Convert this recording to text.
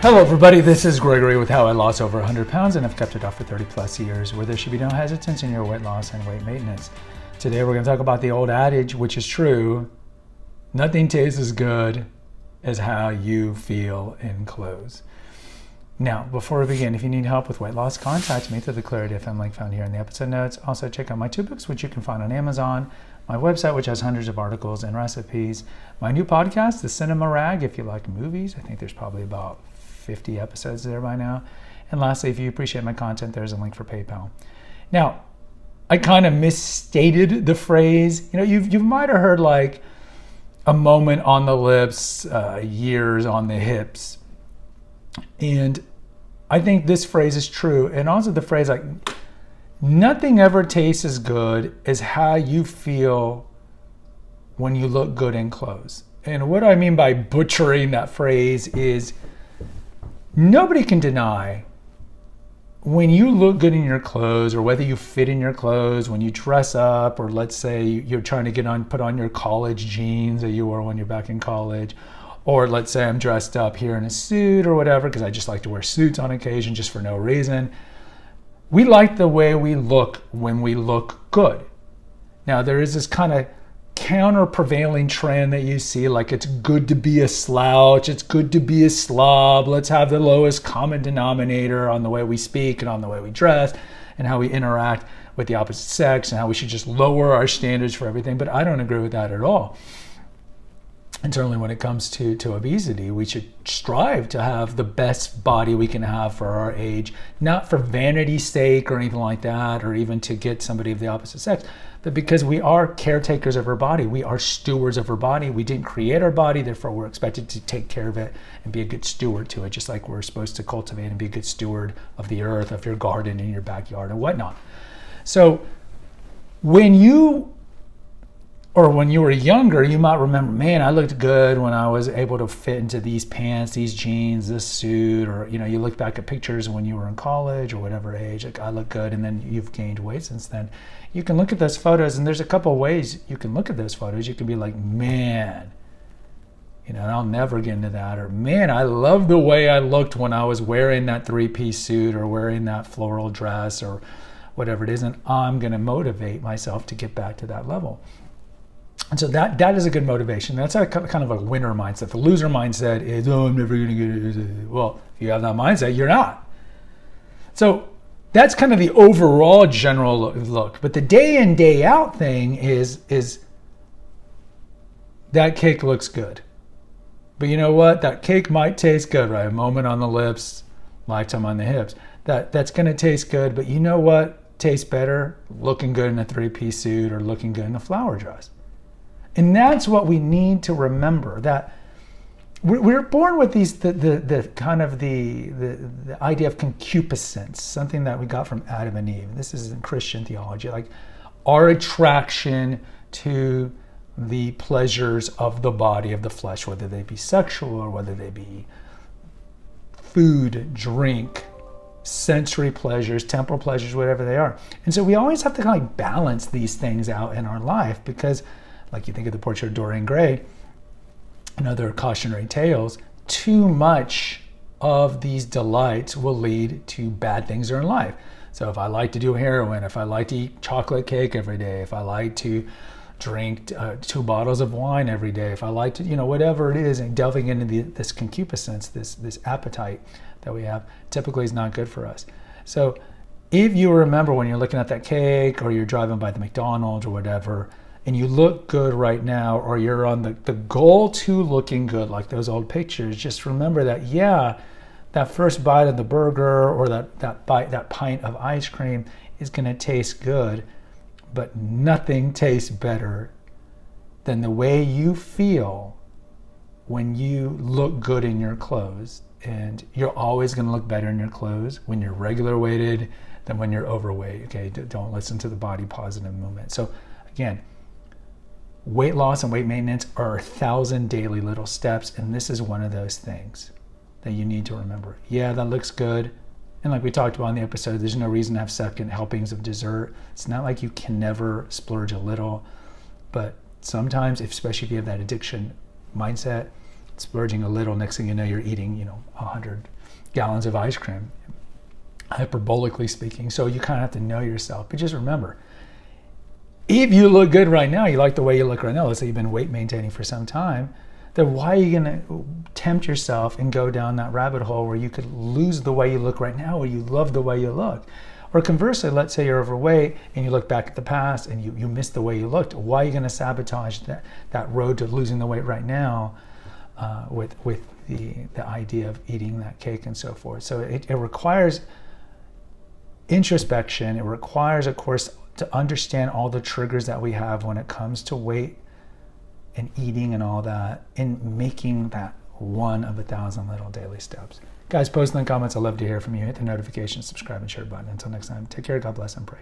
Hello everybody, this is Gregory with How I Lost Over 100 Pounds and I've kept it off for 30 plus years, where there should be no hesitance in your weight loss and weight maintenance. Today we're going to talk about the old adage, which is true: nothing tastes as good as how you feel in clothes. Now, before we begin, if you need help with weight loss, contact me through the Clarity FM link found here in the episode notes. Also, check out my 2 books, which you can find on Amazon, my website, which has hundreds of articles and recipes, my new podcast, The Cinema Rag, if you like movies. I think there's probably about 50 episodes there by now. And lastly, if you appreciate my content, there's a link for PayPal. Now, I kind of misstated the phrase. You might have heard like a moment on the lips, years on the hips. And I think this phrase is true. And also the phrase like, nothing ever tastes as good as how you feel when you look good in clothes. And what I mean by butchering that phrase is, nobody can deny when you look good in your clothes, or whether you fit in your clothes, when you dress up, or let's say you're trying to put on your college jeans that you wore when you're back in college, or let's say I'm dressed up here in a suit or whatever, because I just like to wear suits on occasion just for no reason. We like the way we look when we look good. Now, there is this kind of counter-prevailing trend that you see, like it's good to be a slouch, it's good to be a slob, let's have the lowest common denominator on the way we speak and on the way we dress and how we interact with the opposite sex, and how we should just lower our standards for everything. But I don't agree with that at all. And certainly when it comes to obesity, we should strive to have the best body we can have for our age, not for vanity's sake or anything like that, or even to get somebody of the opposite sex, but because we are caretakers of our body. We are stewards of our body. We didn't create our body, therefore we're expected to take care of it and be a good steward to it, just like we're supposed to cultivate and be a good steward of the earth, of your garden, in your backyard, and whatnot. So when you were younger, you might remember, man, I looked good when I was able to fit into these pants, these jeans, this suit, or you look back at pictures when you were in college or whatever age, like I look good, and then you've gained weight since then. You can look at those photos, and there's a couple of ways you can look at those photos. You can be like, man, and I'll never get into that, or man, I love the way I looked when I was wearing that 3-piece suit or wearing that floral dress or whatever it is, and I'm going to motivate myself to get back to that level. And so that is a good motivation. That's a kind of a winner mindset. The loser mindset is, oh, I'm never going to get it. Well, if you have that mindset, you're not. So that's kind of the overall general look. But the day in, day out thing is that cake looks good. But you know what? That cake might taste good, right? A moment on the lips, lifetime on the hips. That's going to taste good. But you know what tastes better? Looking good in a 3-piece suit or looking good in a flower dress. And that's what we need to remember, that we're born with the idea of concupiscence, something that we got from Adam and Eve. This is in Christian theology, like our attraction to the pleasures of the body, of the flesh, whether they be sexual or whether they be food, drink, sensory pleasures, temporal pleasures, whatever they are. And so we always have to kind of like balance these things out in our life, because like you think of the portrait of Dorian Gray and other cautionary tales, too much of these delights will lead to bad things in life. So if I like to do heroin, if I like to eat chocolate cake every day, if I like to drink 2 bottles of wine every day, if I like to, whatever it is, and delving into this concupiscence, this appetite that we have, typically is not good for us. So if you remember when you're looking at that cake, or you're driving by the McDonald's or whatever, and you look good right now, or you're on the goal to looking good, like those old pictures, just remember that, that first bite of the burger or that pint of ice cream is going to taste good, but nothing tastes better than the way you feel when you look good in your clothes. And you're always going to look better in your clothes when you're regular weighted than when you're overweight. Okay, don't listen to the body positive movement. So again, weight loss and weight maintenance are 1,000 daily little steps, and this is one of those things that you need to remember. Yeah, that looks good. And like we talked about in the episode, there's no reason to have second helpings of dessert. It's not like you can never splurge a little, but sometimes, especially if you have that addiction mindset, splurging a little, next thing you know, you're eating, 100 gallons of ice cream, hyperbolically speaking. So you kind of have to know yourself. But just remember, if you look good right now, you like the way you look right now, let's say you've been weight maintaining for some time, then why are you going to tempt yourself and go down that rabbit hole where you could lose the way you look right now, or you love the way you look? Or conversely, let's say you're overweight and you look back at the past and you miss the way you looked. Why are you going to sabotage that road to losing the weight right now with the idea of eating that cake and so forth? So it requires introspection. It requires, of course, to understand all the triggers that we have when it comes to weight and eating and all that, and making that one of 1,000 little daily steps. Guys, post in the comments. I'd love to hear from you. Hit the notification, subscribe, and share button. Until next time, take care, God bless, and pray.